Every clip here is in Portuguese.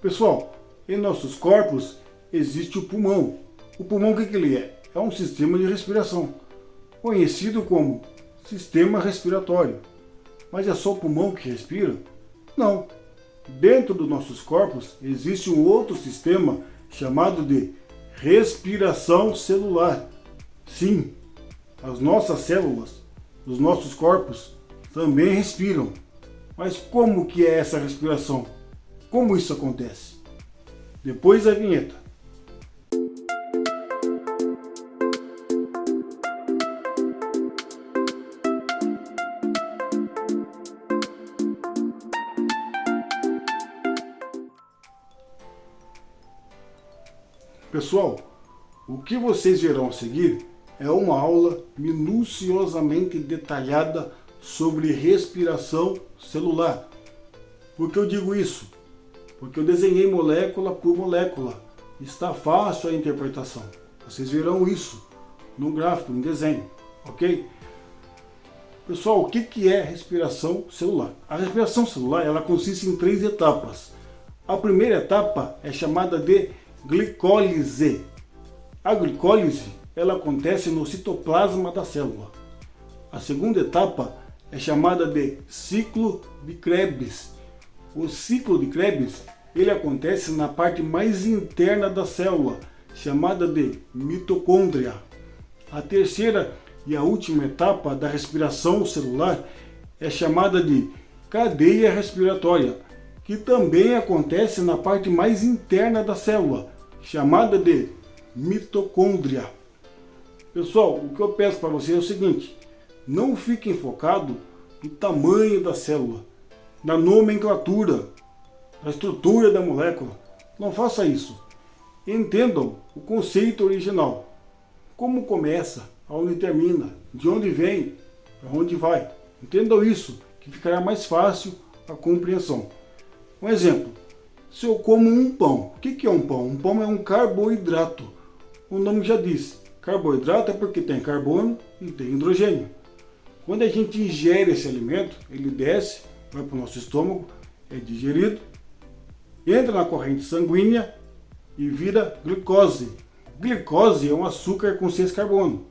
Pessoal, em nossos corpos existe o pulmão. O pulmão, o que ele é? É um sistema de respiração, conhecido como sistema respiratório. Mas é só o pulmão que respira? Não. Dentro dos nossos corpos existe um outro sistema chamado de respiração celular. Sim, as nossas células dos nossos corpos também respiram. Mas como que é essa respiração? Como isso acontece? Depois da vinheta. Pessoal, o que vocês verão a seguir é uma aula minuciosamente detalhada sobre respiração celular. Por que eu digo isso? Porque eu desenhei molécula por molécula. Está fácil a interpretação. Vocês verão isso no gráfico, em desenho, ok? Pessoal, o que é respiração celular? A respiração celular ela consiste em 3 etapas. A primeira etapa é chamada de glicólise. A glicólise ela acontece no citoplasma da célula. A segunda etapa é chamada de ciclo de Krebs. O ciclo de Krebs ele acontece na parte mais interna da célula, chamada de mitocôndria. A terceira e a última etapa da respiração celular é chamada de cadeia respiratória, que também acontece na parte mais interna da célula, chamada de mitocôndria. Pessoal, o que eu peço para vocês é o seguinte: não fiquem focados no tamanho da célula, na nomenclatura, na estrutura da molécula. Não faça isso. Entendam o conceito original. Como começa, aonde termina, de onde vem, para onde vai. Entendam isso, que ficará mais fácil a compreensão. Um exemplo. Se eu como um pão, o que é um pão? Um pão é um carboidrato. O nome já diz. Carboidrato é porque tem carbono e tem hidrogênio. Quando a gente ingere esse alimento, ele desce, vai para o nosso estômago, é digerido, entra na corrente sanguínea e vira glicose. Glicose é um açúcar com 6 carbono.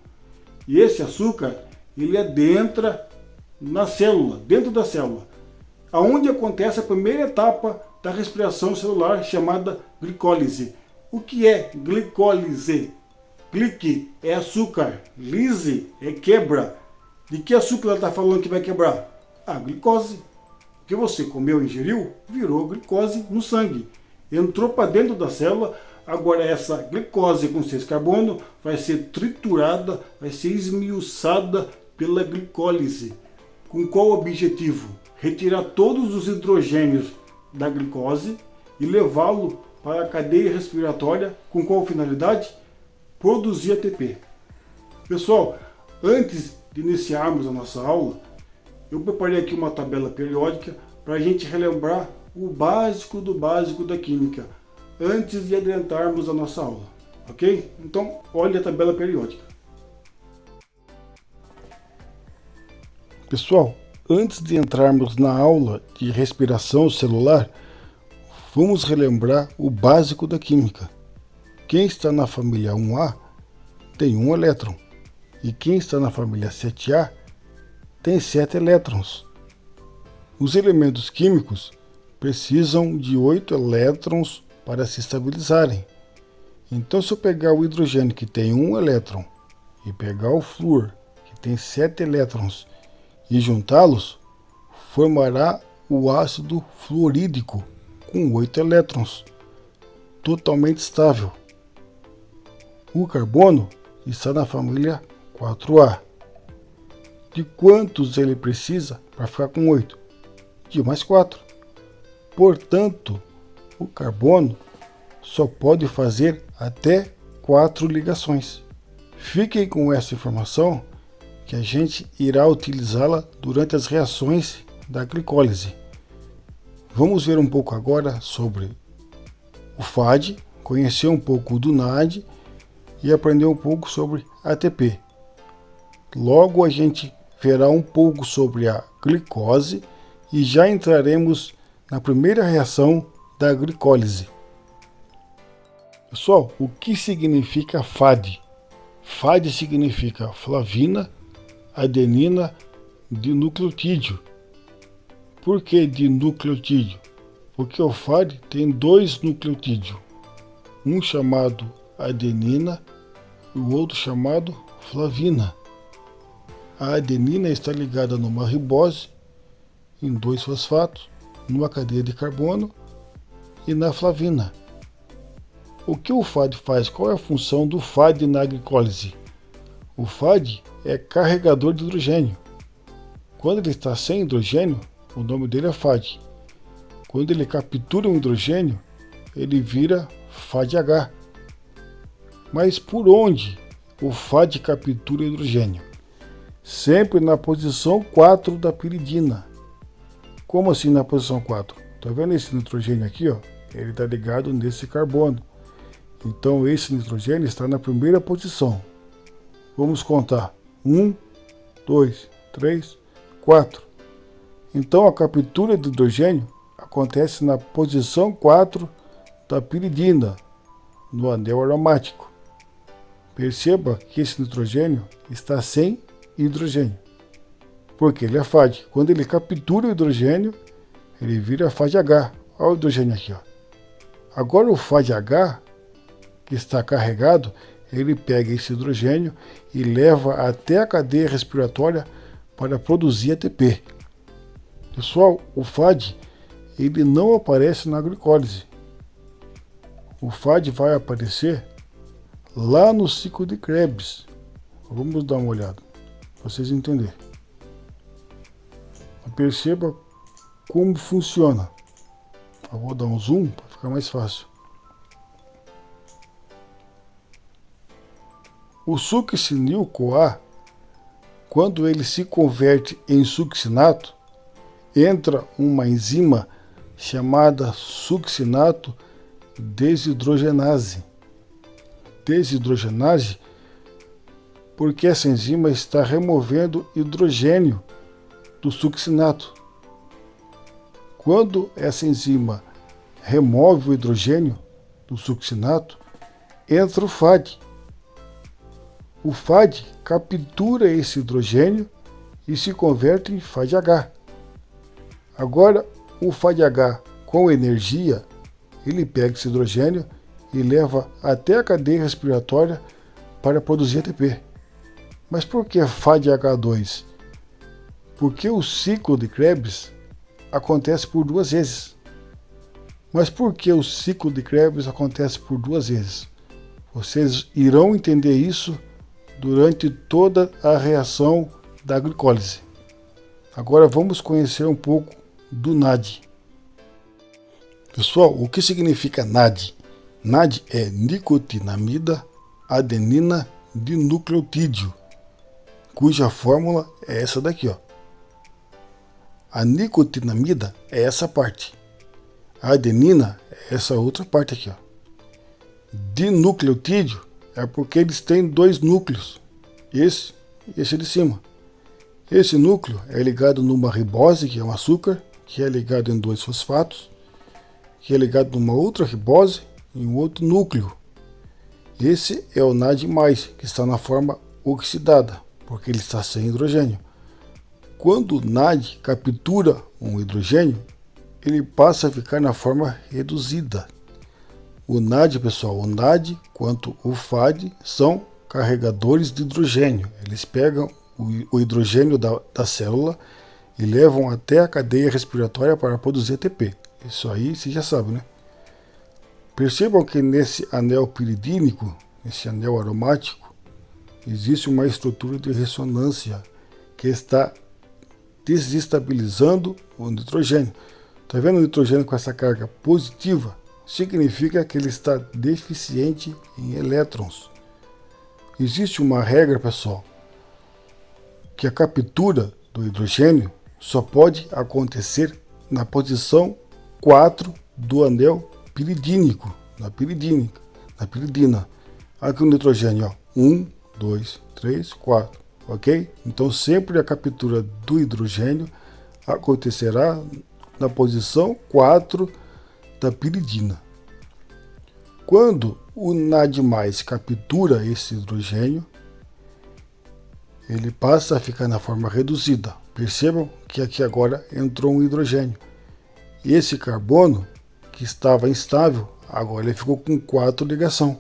E esse açúcar, ele adentra na célula, dentro da célula, aonde acontece a primeira etapa da respiração celular, chamada glicólise. O que é glicólise? Glic é açúcar, lise é quebra. De que açúcar ela está falando que vai quebrar? A glicose. O que você comeu e ingeriu virou glicose no sangue. Entrou para dentro da célula. Agora essa glicose com 6 carbono vai ser triturada, vai ser esmiuçada pela glicólise. Com qual objetivo? Retirar todos os hidrogênios da glicose e levá-lo para a cadeia respiratória. Com qual finalidade? Produzir ATP. Pessoal, antes de iniciarmos a nossa aula, eu preparei aqui uma tabela periódica para a gente relembrar o básico do básico da química, antes de adentrarmos a nossa aula, ok? Então, olhe a tabela periódica. Pessoal, antes de entrarmos na aula de respiração celular, vamos relembrar o básico da química. Quem está na família 1A tem 1 elétron, e quem está na família 7A tem 7 elétrons. Os elementos químicos precisam de 8 elétrons para se estabilizarem. Então, se eu pegar o hidrogênio que tem 1 elétron e pegar o flúor que tem 7 elétrons e juntá-los, formará o ácido fluorídrico com 8 elétrons, totalmente estável. O carbono está na família 4A. De quantos ele precisa para ficar com 8? De mais 4. Portanto, o carbono só pode fazer até 4 ligações. Fiquem com essa informação que a gente irá utilizá-la durante as reações da glicólise. Vamos ver um pouco agora sobre o FAD, conhecer um pouco do NAD e aprender um pouco sobre ATP. Logo a gente verá um pouco sobre a glicose e já entraremos na primeira reação da glicólise. Pessoal, o que significa FAD? FAD significa flavina, adenina, dinucleotídeo. Por que dinucleotídeo? Porque o FAD tem dois nucleotídeos, um chamado adenina e o outro chamado flavina. A adenina está ligada numa ribose, em 2 fosfatos, numa cadeia de carbono e na flavina. O que o FAD faz? Qual é a função do FAD na glicólise? O FAD é carregador de hidrogênio. Quando ele está sem hidrogênio, o nome dele é FAD. Quando ele captura um hidrogênio, ele vira FADH. Mas por onde o FAD captura hidrogênio? Sempre na posição 4 da piridina. Como assim na posição 4? Tá vendo esse nitrogênio aqui, ó? Ele está ligado nesse carbono. Então esse nitrogênio está na primeira posição. Vamos contar. 1, 2, 3, 4. Então a captura de hidrogênio acontece na posição 4 da piridina, no anel aromático. Perceba que esse nitrogênio está sem hidrogênio, porque ele é FAD. Quando ele captura o hidrogênio, ele vira FADH. Olha o hidrogênio aqui, ó. Agora o FADH, que está carregado, ele pega esse hidrogênio e leva até a cadeia respiratória para produzir ATP. Pessoal, o FAD ele não aparece na glicólise. O FAD vai aparecer lá no ciclo de Krebs. Vamos dar uma olhada, para vocês entenderem. Perceba como funciona. Eu vou dar um zoom para ficar mais fácil. O succinil-CoA, quando ele se converte em succinato, entra uma enzima chamada succinato desidrogenase. Desidrogenase porque essa enzima está removendo hidrogênio do succinato. Quando essa enzima remove o hidrogênio do succinato, entra o FAD. O FAD captura esse hidrogênio e se converte em FADH. Agora, o FADH com energia, ele pega esse hidrogênio e leva até a cadeia respiratória para produzir ATP. Mas por que FADH2? Porque o ciclo de Krebs acontece por 2 vezes. Mas por que o ciclo de Krebs acontece por 2 vezes? Vocês irão entender isso durante toda a reação da glicólise. Agora vamos conhecer um pouco do NAD. Pessoal, o que significa NAD? NAD é nicotinamida adenina dinucleotídeo, cuja fórmula é essa daqui, ó. A nicotinamida é essa parte. A adenina é essa outra parte aqui, ó. Dinucleotídeo é porque eles têm 2 núcleos, esse e esse de cima. Esse núcleo é ligado numa ribose, que é um açúcar, que é ligado em 2 fosfatos, que é ligado numa outra ribose em um outro núcleo. Esse é o NAD+, que está na forma oxidada, porque ele está sem hidrogênio. Quando o NAD captura um hidrogênio, ele passa a ficar na forma reduzida. O NAD, pessoal, o NAD quanto o FAD são carregadores de hidrogênio. Eles pegam o hidrogênio da célula e levam até a cadeia respiratória para produzir ATP. Isso aí você já sabe, né? Percebam que nesse anel piridínico, nesse anel aromático, existe uma estrutura de ressonância que está desestabilizando o nitrogênio. Está vendo o nitrogênio com essa carga positiva? Significa que ele está deficiente em elétrons. Existe uma regra, pessoal, que a captura do hidrogênio só pode acontecer na posição 4 do anel piridínico, na piridina. Aqui o nitrogênio, ó, 1, 2, 3, 4, ok? Então sempre a captura do hidrogênio acontecerá na posição 4 da piridina. Quando o NAD+ captura esse hidrogênio, ele passa a ficar na forma reduzida. Percebam que aqui agora entrou um hidrogênio. Esse carbono, que estava instável, agora ele ficou com 4 ligações.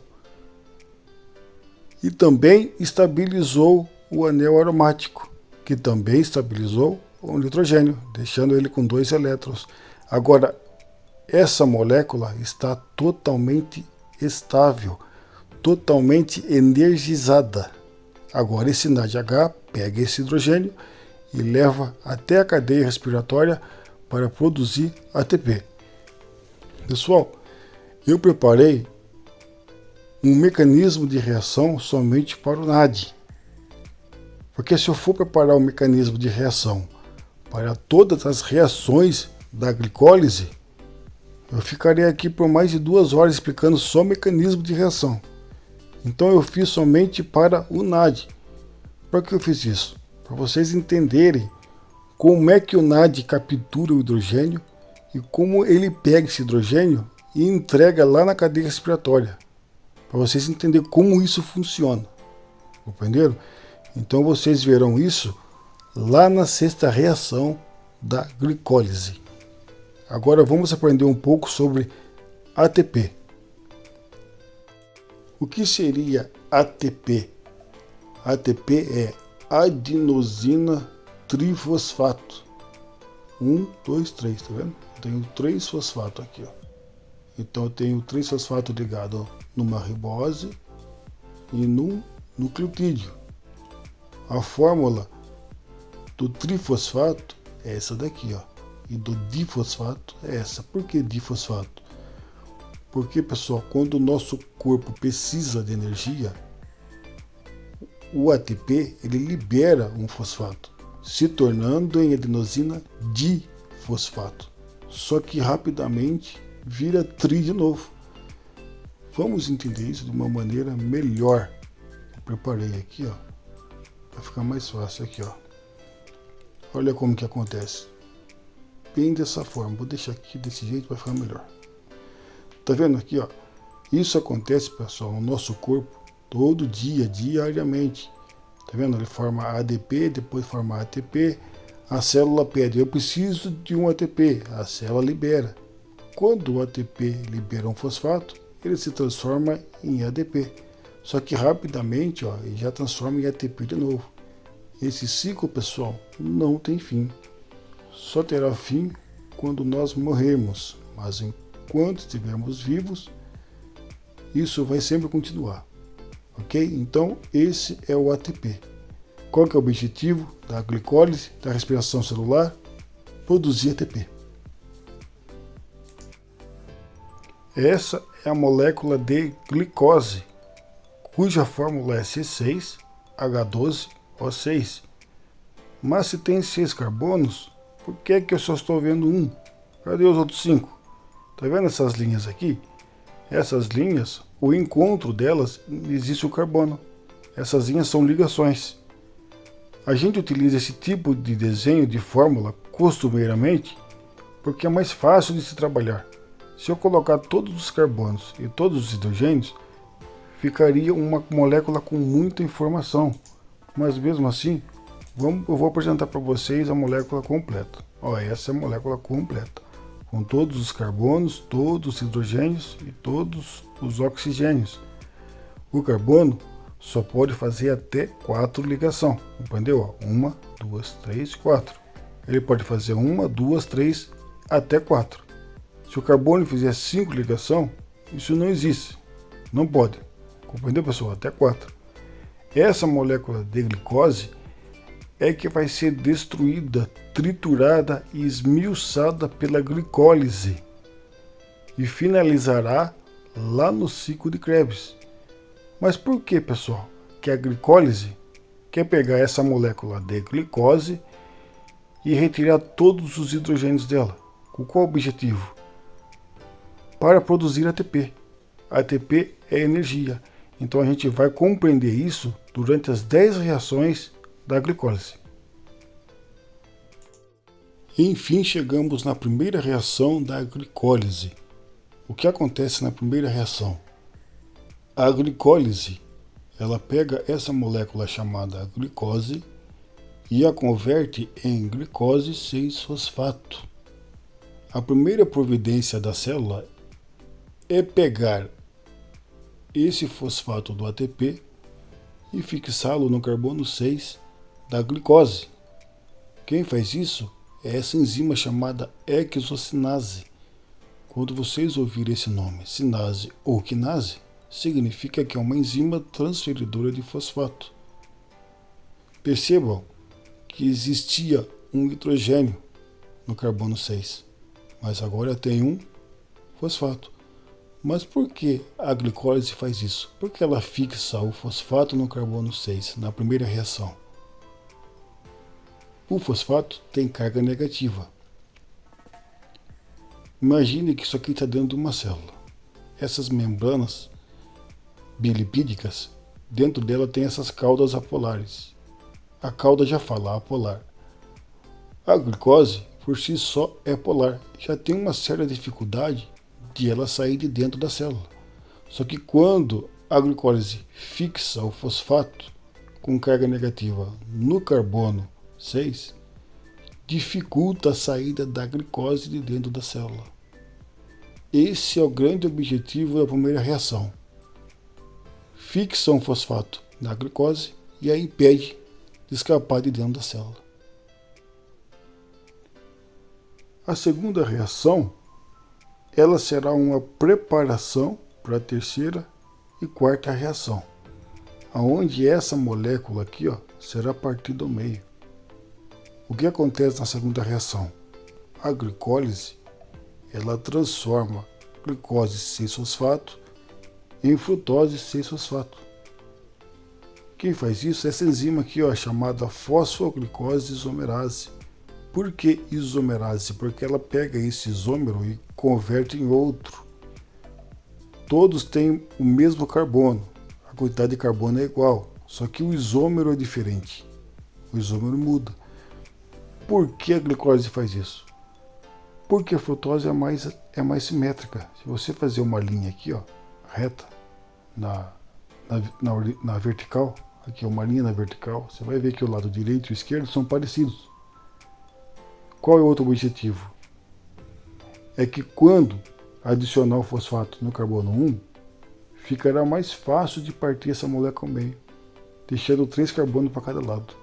E também estabilizou o anel aromático, que também estabilizou o nitrogênio, deixando ele com 2 elétrons. Agora, essa molécula está totalmente estável, totalmente energizada. Agora esse NADH pega esse hidrogênio e leva até a cadeia respiratória para produzir ATP. Pessoal, eu preparei um mecanismo de reação somente para o NAD. Porque se eu for preparar um mecanismo de reação para todas as reações da glicólise, eu ficaria aqui por mais de 2 horas explicando só o mecanismo de reação. Então eu fiz somente para o NAD. Por que eu fiz isso? Para vocês entenderem como é que o NAD captura o hidrogênio e como ele pega esse hidrogênio e entrega lá na cadeia respiratória. Para vocês entenderem como isso funciona. Compreenderam? Então vocês verão isso lá na 6ª reação da glicólise. Agora vamos aprender um pouco sobre ATP. O que seria ATP? ATP é adenosina trifosfato. 1, 2, 3, tá vendo? Eu tenho 3 fosfatos aqui, ó. Então eu tenho 3 fosfatos ligados numa ribose e num nucleotídeo. A fórmula do trifosfato é essa daqui, ó. E do difosfato é essa. Por que difosfato? Porque, pessoal, quando o nosso corpo precisa de energia, o ATP ele libera um fosfato, se tornando em adenosina difosfato. Só que rapidamente vira tri de novo. Vamos entender isso de uma maneira melhor. Eu preparei aqui, ó, para ficar mais fácil aqui, ó. Olha como que acontece. Bem dessa forma. Vou deixar aqui desse jeito para ficar melhor. Tá vendo aqui, ó? Isso acontece, pessoal, no nosso corpo todo dia, diariamente. Tá vendo? Ele forma ADP, depois forma ATP. A célula pede, eu preciso de um ATP. A célula libera. Quando o ATP libera um fosfato, ele se transforma em ADP. Só que rapidamente, ó, ele já transforma em ATP de novo. Esse ciclo, pessoal, não tem fim. Só terá fim quando nós morrermos. Mas enquanto estivermos vivos, isso vai sempre continuar. Ok? Então, esse é o ATP. Qual que é o objetivo da glicólise, da respiração celular? Produzir ATP. Essa é a molécula de glicose, cuja fórmula é C6H12O6. Mas se tem 6 carbonos, por que é que eu só estou vendo um? Cadê os outros 5? Tá vendo essas linhas aqui? Essas linhas, o encontro delas, existe o carbono. Essas linhas são ligações. A gente utiliza esse tipo de desenho de fórmula costumeiramente porque é mais fácil de se trabalhar. Se eu colocar todos os carbonos e todos os hidrogênios, ficaria uma molécula com muita informação. Mas mesmo assim, eu vou apresentar para vocês a molécula completa. Ó, essa é a molécula completa, com todos os carbonos, todos os hidrogênios e todos os oxigênios. O carbono só pode fazer até 4 ligações, entendeu? 1, 2, 3, 4. Ele pode fazer 1, 2, 3, até 4. Se o carbono fizer 5 ligações, isso não existe. Não pode. Compreendeu, pessoal? Até 4. Essa molécula de glicose é que vai ser destruída, triturada e esmiuçada pela glicólise e finalizará lá no ciclo de Krebs. Mas por que, pessoal, que a glicólise quer pegar essa molécula de glicose e retirar todos os hidrogênios dela? Com qual objetivo? Para produzir ATP. ATP é energia. Então a gente vai compreender isso durante as 10 reações da glicólise. Enfim, chegamos na primeira reação da glicólise, O que acontece na primeira reação? A glicólise, ela pega essa molécula chamada glicose e a converte em glicose 6-fosfato. A primeira providência da célula é pegar esse fosfato do ATP e fixá-lo no carbono 6 da glicose. Quem faz isso é essa enzima chamada hexocinase. Quando vocês ouvirem esse nome, cinase ou quinase, significa que é uma enzima transferidora de fosfato. Percebam que existia um hidrogênio no carbono 6, mas agora tem um fosfato. Mas por que a glicólise faz isso? Porque ela fixa o fosfato no carbono 6 na primeira reação. O fosfato tem carga negativa. Imagine que isso aqui está dentro de uma célula. Essas membranas bilipídicas, dentro dela tem essas caudas apolares. A cauda já fala apolar. A glicose, por si só, é polar. Já tem uma certa dificuldade de ela sair de dentro da célula. Só que quando a glicólise fixa o fosfato com carga negativa no carbono 6, dificulta a saída da glicose de dentro da célula. Esse é o grande objetivo da primeira reação. Fixa um fosfato na glicose e a impede de escapar de dentro da célula. A segunda reação, ela será uma preparação para a terceira e quarta reação, onde essa molécula aqui será partida ao meio. O que acontece na segunda reação? A glicólise, ela transforma glicose 6-fosfato em frutose 6-fosfato. Quem faz isso é essa enzima aqui, chamada fosfoglicose isomerase. Por que isomerase? Porque ela pega esse isômero e converte em outro. Todos têm o mesmo carbono, a quantidade de carbono é igual, só que o isômero é diferente. O isômero muda. Por que a glicose faz isso? Porque a frutose é mais simétrica. Se você fazer uma linha aqui, reta, na vertical, aqui uma linha na vertical, você vai ver que o lado direito e o esquerdo são parecidos. Qual é o outro objetivo? É que quando adicionar o fosfato no carbono 1, ficará mais fácil de partir essa molécula ao meio, deixando 3 carbonos para cada lado.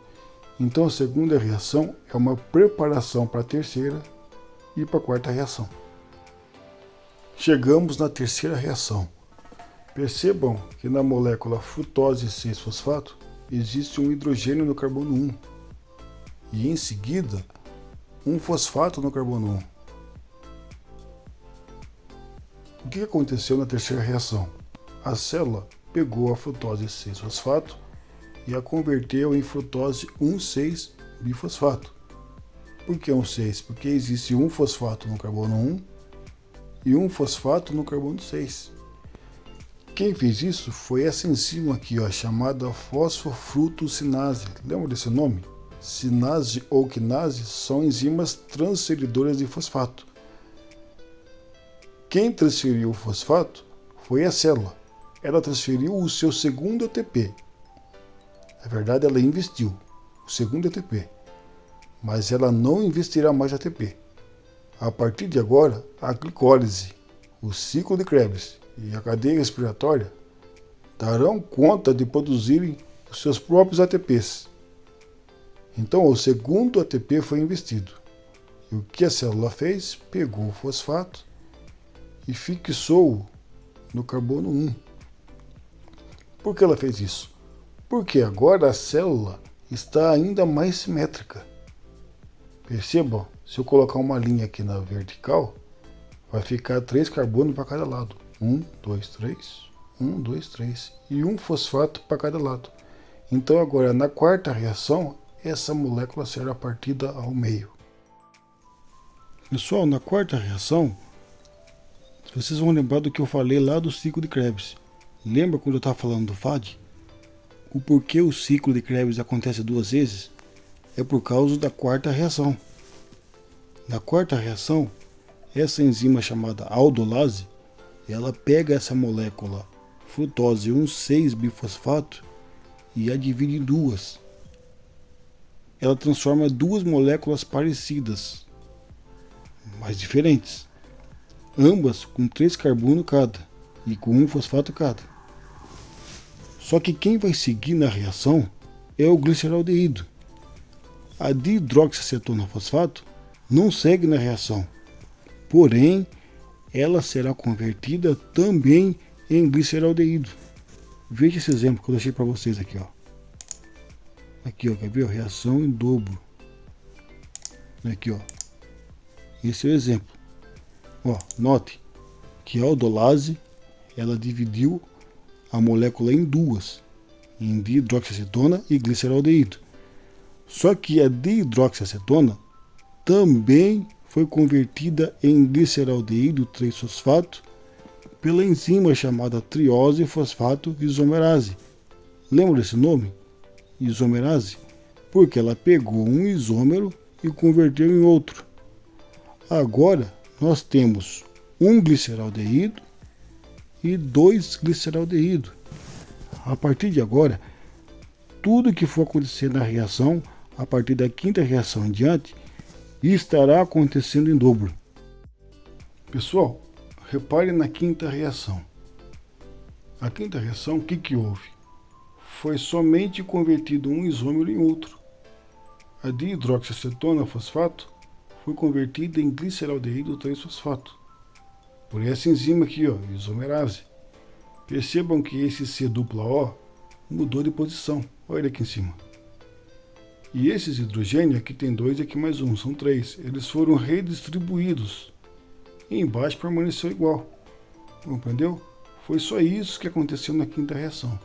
Então a segunda reação é uma preparação para a terceira e para a quarta reação. Chegamos na terceira reação. Percebam que na molécula frutose 6-fosfato existe um hidrogênio no carbono 1 e em seguida um fosfato no carbono 1. O que aconteceu na terceira reação? A célula pegou a frutose 6-fosfato e a converteu em frutose 1,6-bifosfato. Por que 1,6? Porque existe um fosfato no carbono 1 e um fosfato no carbono 6. Quem fez isso foi essa enzima aqui, chamada fosfofrutocinase. Lembra desse nome? Cinase ou quinase são enzimas transferidoras de fosfato. Quem transferiu o fosfato foi a célula. Ela transferiu o seu segundo ATP. Na verdade, ela investiu o segundo ATP, mas ela não investirá mais ATP. A partir de agora, a glicólise, o ciclo de Krebs e a cadeia respiratória darão conta de produzirem os seus próprios ATPs. Então, o segundo ATP foi investido. E o que a célula fez? Pegou o fosfato e fixou-o no carbono 1. Por que ela fez isso? Porque agora a célula está ainda mais simétrica. Percebam, se eu colocar uma linha aqui na vertical, vai ficar 3 carbonos para cada lado. 1, 2, 3, 1, 2, 3. E um fosfato para cada lado. Então agora, na quarta reação, essa molécula será partida ao meio. Pessoal, na quarta reação, vocês vão lembrar do que eu falei lá do ciclo de Krebs. Lembra quando eu estava falando do FAD? O porquê o ciclo de Krebs acontece 2 vezes é por causa da quarta reação. Na quarta reação, essa enzima chamada aldolase, ela pega essa molécula frutose 1,6-bifosfato e a divide em duas. Ela transforma duas moléculas parecidas, mas diferentes, ambas com 3 carbono cada e com 1 fosfato cada. Só que quem vai seguir na reação é o gliceraldeído. A dihidroxiacetona-fosfato não segue na reação, porém ela será convertida também em gliceraldeído. Veja esse exemplo que eu deixei para vocês aqui, ó. Aqui, ó, quer ver? Reação em dobro. Aqui, ó. Esse é o exemplo. Ó, note que a aldolase, ela dividiu a molécula em duas, em dihidroxiacetona e gliceraldeído. Só que a dihidroxiacetona também foi convertida em gliceraldeído 3-fosfato pela enzima chamada triose-fosfato isomerase. Lembra desse nome? Isomerase? Porque ela pegou um isômero e converteu em outro. Agora nós temos um gliceraldeído e 2 gliceraldeído. A partir de agora, tudo que for acontecer na reação, a partir da quinta reação em diante, estará acontecendo em dobro. Pessoal, repare na quinta reação. A quinta reação, o que houve? Foi somente convertido um isômero em outro. A dihidroxiacetona-fosfato foi convertida em gliceraldeído 3-fosfato. Por essa enzima aqui, ó, isomerase. Percebam que esse C-O mudou de posição. Olha ele aqui em cima. E esses hidrogênios, aqui tem 2 e aqui mais 1, são 3. Eles foram redistribuídos. E embaixo permaneceu igual. Entendeu? Foi só isso que aconteceu na quinta reação.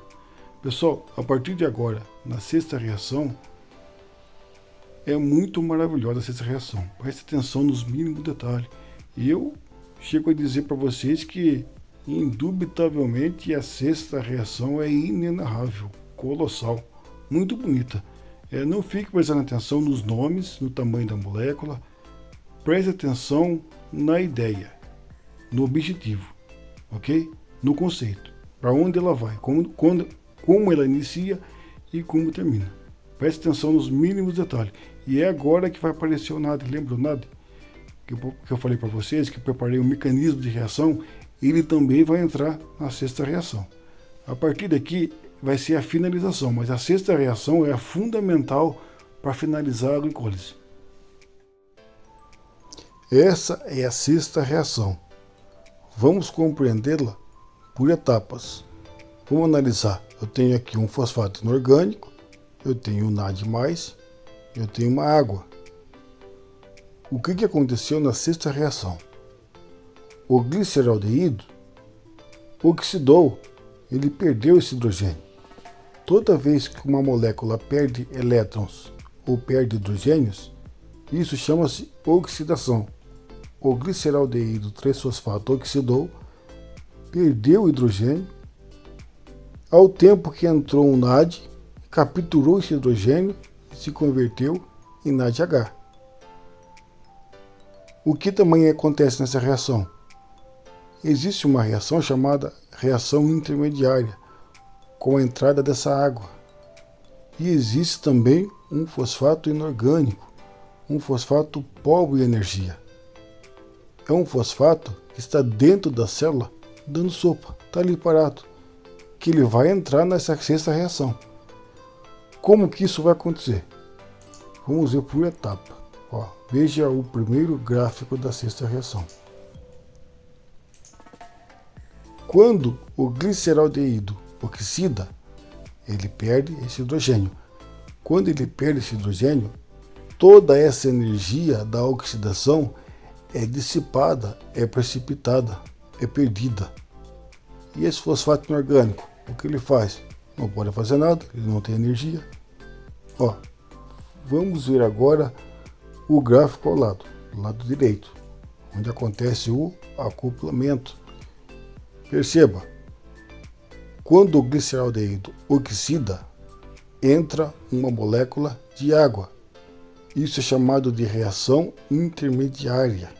Pessoal, a partir de agora, na sexta reação, é muito maravilhosa a sexta reação. Preste atenção nos mínimos detalhes. E eu chego a dizer para vocês que, indubitavelmente, a sexta reação é inenarrável, colossal, muito bonita. Não fique prestando atenção nos nomes, no tamanho da molécula. Preste atenção na ideia, no objetivo, ok? No conceito, para onde ela vai, como ela inicia e como termina. Preste atenção nos mínimos detalhes. E é agora que vai aparecer o NAD. Lembra o NAD? Que eu falei para vocês, que eu preparei um mecanismo de reação. Ele também vai entrar na sexta reação. A partir daqui vai ser a finalização, mas a sexta reação é a fundamental para finalizar a glicólise. Essa é a sexta reação. Vamos compreendê-la por etapas. Vamos analisar. Eu tenho aqui um fosfato inorgânico, eu tenho um NAD+, eu tenho uma água. O que aconteceu na sexta reação? O gliceraldeído oxidou, ele perdeu esse hidrogênio. Toda vez que uma molécula perde elétrons ou perde hidrogênios, isso chama-se oxidação. O gliceraldeído 3-fosfato oxidou, perdeu o hidrogênio, ao tempo que entrou um NAD, capturou esse hidrogênio e se converteu em NADH. O que também acontece nessa reação? Existe uma reação chamada reação intermediária, com a entrada dessa água. E existe também um fosfato inorgânico, um fosfato pobre em energia. É um fosfato que está dentro da célula dando sopa, está ali parado, que ele vai entrar nessa sexta reação. Como que isso vai acontecer? Vamos ver por etapa. Ó, veja o primeiro gráfico da sexta reação. Quando o gliceraldeído oxida, ele perde esse hidrogênio. Quando ele perde esse hidrogênio, toda essa energia da oxidação é dissipada, é precipitada, é perdida. E esse fosfato inorgânico, o que ele faz? Não pode fazer nada, ele não tem energia. Ó, vamos ver agora o gráfico ao lado, do lado direito, onde acontece o acoplamento. Perceba, quando o gliceraldeído oxida, entra uma molécula de água. Isso é chamado de reação intermediária.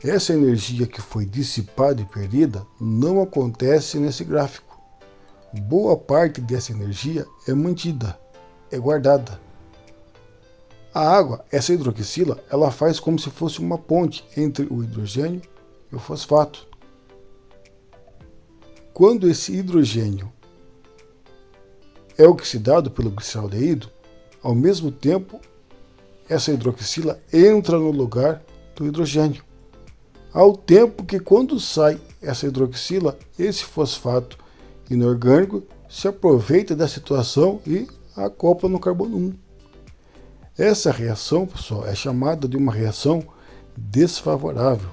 Essa energia que foi dissipada e perdida não acontece nesse gráfico. Boa parte dessa energia é mantida, é guardada. A água, essa hidroxila, ela faz como se fosse uma ponte entre o hidrogênio e o fosfato. Quando esse hidrogênio é oxidado pelo gliceraldeído, ao mesmo tempo, essa hidroxila entra no lugar do hidrogênio. Ao tempo que quando sai essa hidroxila, esse fosfato inorgânico se aproveita da situação e acopla no carbono 1. Essa reação, pessoal, é chamada de uma reação desfavorável.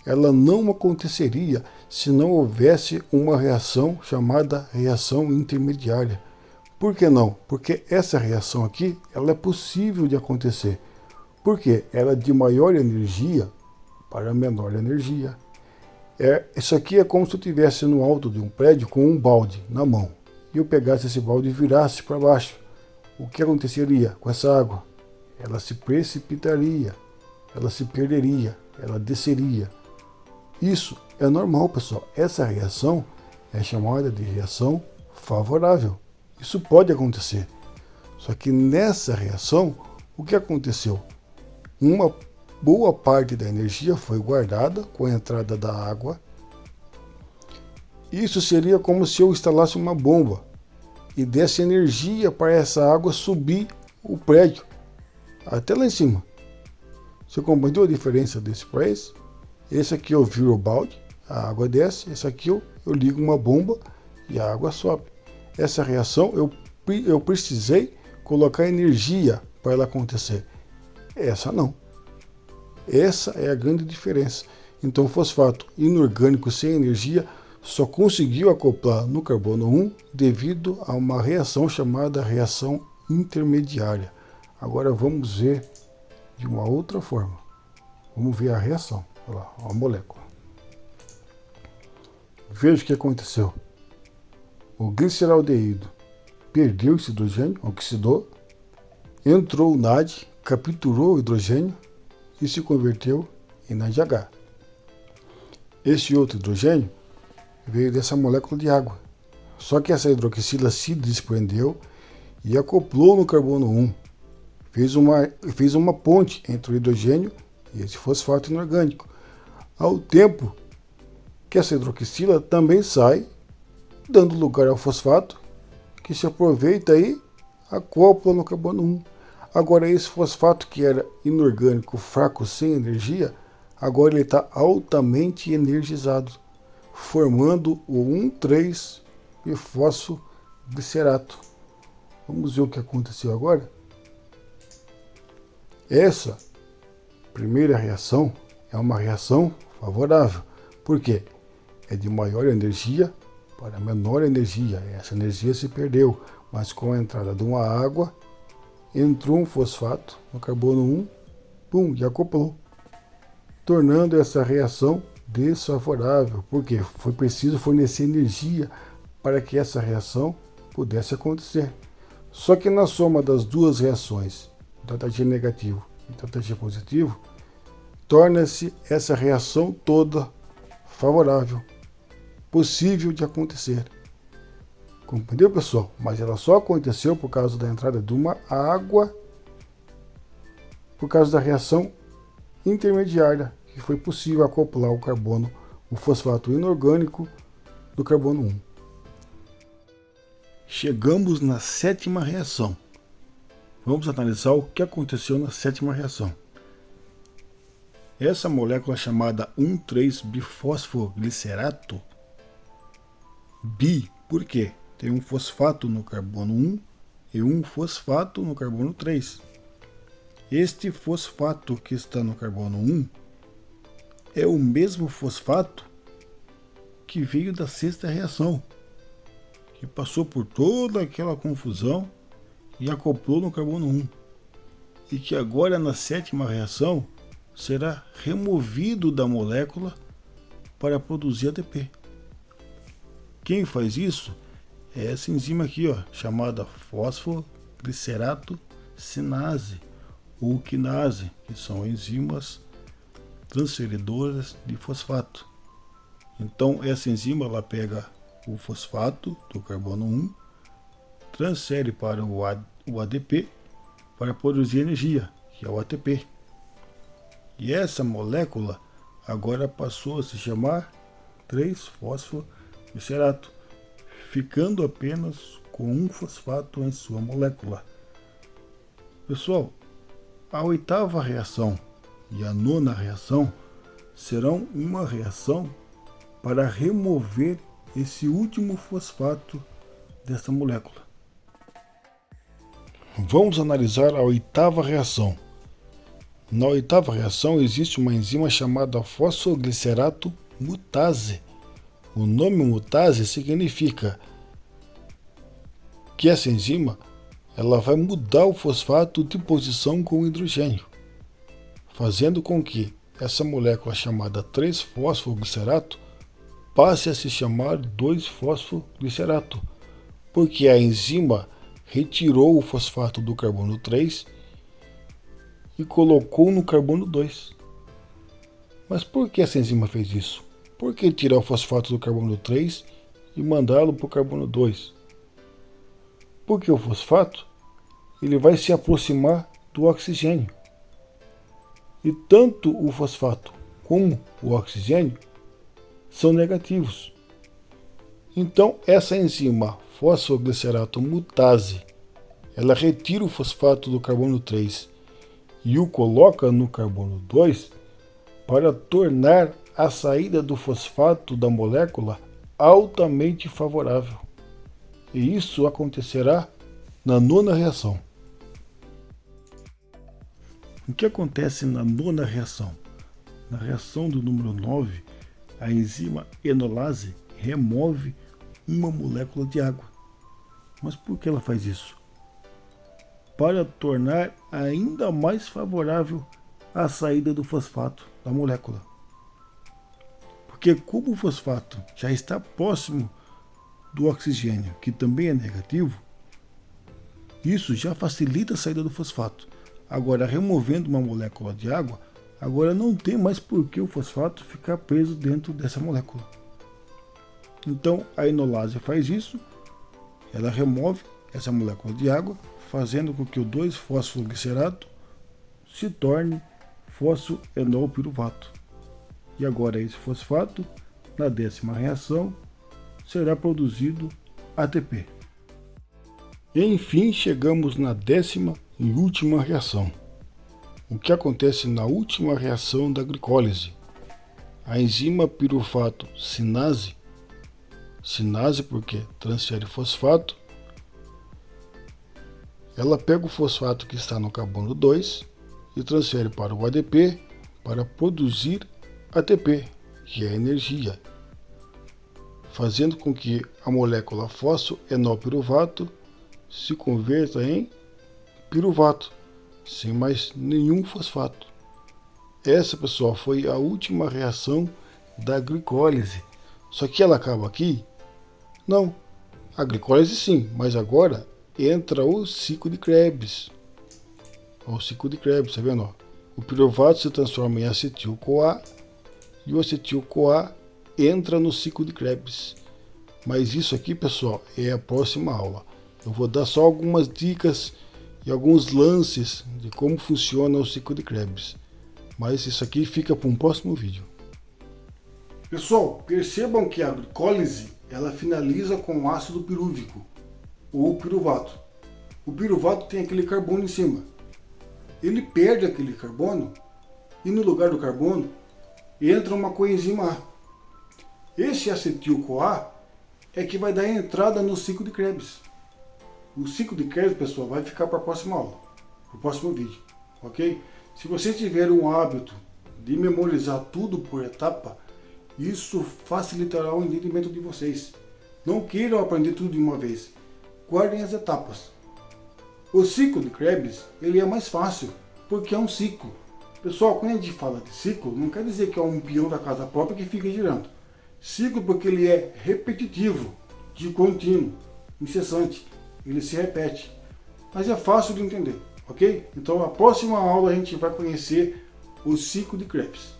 Ela não aconteceria se não houvesse uma reação chamada reação intermediária. Por que não? Porque essa reação aqui, ela é possível de acontecer. Por quê? Ela é de maior energia para menor energia. Isso aqui é como se eu estivesse no alto de um prédio com um balde na mão. E eu pegasse esse balde e virasse para baixo. O que aconteceria com essa água? Ela se precipitaria, ela se perderia, ela desceria. Isso é normal, pessoal. Essa reação é chamada de reação favorável. Isso pode acontecer. Só que nessa reação, o que aconteceu? Uma boa parte da energia foi guardada com a entrada da água. Isso seria como se eu instalasse uma bomba e desse energia para essa água subir o prédio até lá em cima. Você compreendeu a diferença desse para esse? Esse aqui eu viro o balde, a água desce. Esse aqui eu ligo uma bomba e a água sobe. Essa reação eu precisei colocar energia para ela acontecer. Essa não. Essa é a grande diferença. Então o fosfato inorgânico sem energia só conseguiu acoplar no carbono 1 devido a uma reação chamada reação intermediária. Agora vamos ver de uma outra forma. Vamos ver a reação. Olha lá, a molécula. Veja o que aconteceu. O gliceraldeído perdeu esse hidrogênio, oxidou, entrou o NAD, capturou o hidrogênio e se converteu em NADH. Esse outro hidrogênio veio dessa molécula de água. Só que essa hidroxila se desprendeu e acoplou no carbono 1. Fez uma ponte entre o hidrogênio e esse fosfato inorgânico. Ao tempo que essa hidroxila também sai, dando lugar ao fosfato, que se aproveita e acopla no carbono 1. Agora esse fosfato que era inorgânico, fraco, sem energia, agora ele está altamente energizado, formando o 1,3-bifosfoglicerato. Vamos ver o que aconteceu agora? Essa primeira reação é uma reação favorável. Por quê? É de maior energia para menor energia. Essa energia se perdeu, mas com a entrada de uma água, entrou um fosfato no carbono 1, pum, e acoplou, tornando essa reação desfavorável. Por quê? Foi preciso fornecer energia para que essa reação pudesse acontecer. Só que na soma das duas reações, ΔG negativo e ΔG positivo, torna-se essa reação toda favorável, possível de acontecer. Compreendeu, pessoal? Mas ela só aconteceu por causa da entrada de uma água, por causa da reação intermediária, que foi possível acoplar o carbono, o fosfato inorgânico do carbono 1. Chegamos na sétima reação. Vamos analisar o que aconteceu na sétima reação. Essa molécula chamada 1,3-bifosfoglicerato, bi, por quê? Tem um fosfato no carbono 1 e um fosfato no carbono 3. Este fosfato que está no carbono 1 é o mesmo fosfato que veio da sexta reação, que passou por toda aquela confusão e acoplou no carbono 1, e que agora na sétima reação será removido da molécula para produzir ADP. Quem faz isso é essa enzima aqui, ó, chamada fosfoglicerato sinase ou quinase, que são enzimas transferidoras de fosfato. Então essa enzima ela pega o fosfato do carbono 1, transfere para o ADP para produzir energia, que é o ATP. E essa molécula agora passou a se chamar 3-fosfoglicerato, ficando apenas com um fosfato em sua molécula. Pessoal, a 8ª reação e a 9ª reação serão uma reação para remover esse último fosfato dessa molécula. Vamos analisar a 8ª reação. Na 8ª reação existe uma enzima chamada fosfoglicerato mutase. O nome mutase significa que essa enzima ela vai mudar o fosfato de posição com o hidrogênio, fazendo com que essa molécula chamada 3-fosfoglicerato passe a se chamar 2-fosfoglicerato, porque a enzima retirou o fosfato do carbono 3 e colocou no carbono 2. Mas por que essa enzima fez isso? Por que tirar o fosfato do carbono 3 e mandá-lo para o carbono 2? Porque o fosfato ele vai se aproximar do oxigênio. E tanto o fosfato como o oxigênio são negativos. Então essa enzima fosfoglicerato mutase, ela retira o fosfato do carbono 3 e o coloca no carbono 2 para tornar a saída do fosfato da molécula altamente favorável. E isso acontecerá na 9ª reação. O que acontece na 9ª reação? Na reação do número 9, a enzima enolase remove uma molécula de água. Mas por que ela faz isso? Para tornar ainda mais favorável a saída do fosfato da molécula. Porque como o fosfato já está próximo do oxigênio, que também é negativo, isso já facilita a saída do fosfato. Agora, removendo uma molécula de água, agora não tem mais por que o fosfato ficar preso dentro dessa molécula. Então, a enolase faz isso, ela remove essa molécula de água, fazendo com que o 2-fosfoglicerato se torne fosfoenolpiruvato. E agora esse fosfato, na 10ª reação, será produzido ATP. Enfim, chegamos na 10ª e última reação. O que acontece na última reação da glicólise? A enzima piruvato sinase porque transfere fosfato, ela pega o fosfato que está no carbono 2 e transfere para o ADP para produzir ATP, que é energia, fazendo com que a molécula fosfoenolpiruvato se converta em piruvato, sem mais nenhum fosfato. Essa, pessoal, foi a última reação da glicólise. Só que ela acaba aqui? Não. A glicólise sim, mas agora entra o ciclo de Krebs. O ciclo de Krebs, tá vendo? O piruvato se transforma em acetil-CoA e o acetil-CoA entra no ciclo de Krebs. Mas isso aqui, pessoal, é a próxima aula. Eu vou dar só algumas dicas e alguns lances de como funciona o ciclo de Krebs. Mas isso aqui fica para um próximo vídeo. Pessoal, percebam que a glicólise ela finaliza com ácido pirúvico, ou piruvato. O piruvato tem aquele carbono em cima. Ele perde aquele carbono e no lugar do carbono entra uma coenzima A. Esse acetil-CoA é que vai dar entrada no ciclo de Krebs. O ciclo de Krebs, pessoal, vai ficar para a próxima aula, para o próximo vídeo, ok? Se vocês tiverem um hábito de memorizar tudo por etapa, isso facilitará o entendimento de vocês. Não queiram aprender tudo de uma vez. Guardem as etapas. O ciclo de Krebs, ele é mais fácil, porque é um ciclo. Pessoal, quando a gente fala de ciclo, não quer dizer que é um peão da casa própria que fica girando. Ciclo porque ele é repetitivo, de contínuo, incessante. Ele se repete. Mas é fácil de entender, ok? Então, na próxima aula a gente vai conhecer o ciclo de Krebs.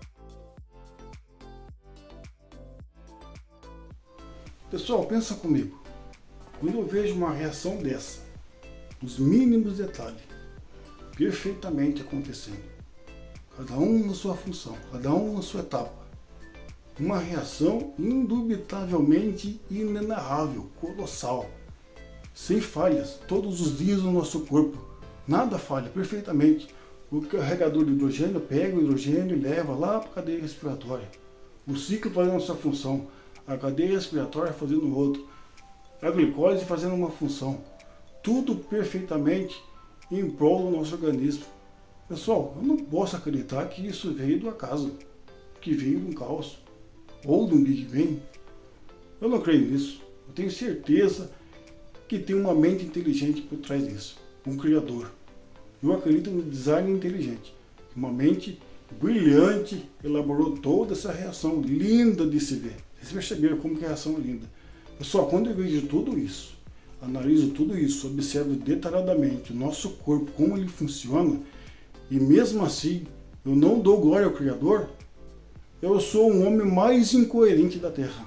Pessoal, pensa comigo. Quando eu vejo uma reação dessa, os mínimos detalhes, perfeitamente acontecendo, cada um na sua função, cada um na sua etapa, uma reação indubitavelmente inenarrável, colossal, sem falhas, todos os dias no nosso corpo, nada falha, perfeitamente. O carregador de hidrogênio pega o hidrogênio e leva lá para a cadeia respiratória. O ciclo fazendo a sua função, a cadeia respiratória fazendo outro, a glicose fazendo uma função. Tudo perfeitamente em prol do nosso organismo. Pessoal, eu não posso acreditar que isso veio do acaso, que veio de um caos, ou de um Big Bang. Eu não creio nisso. Eu tenho certeza que tem uma mente inteligente por trás disso, um criador. Eu acredito no design inteligente. Uma mente brilhante elaborou toda essa reação linda de se ver. Vocês perceberam como que a reação é linda. Pessoal, quando eu vejo tudo isso, analiso tudo isso, observo detalhadamente o nosso corpo, como ele funciona, e mesmo assim eu não dou glória ao Criador, eu sou o homem mais incoerente da Terra.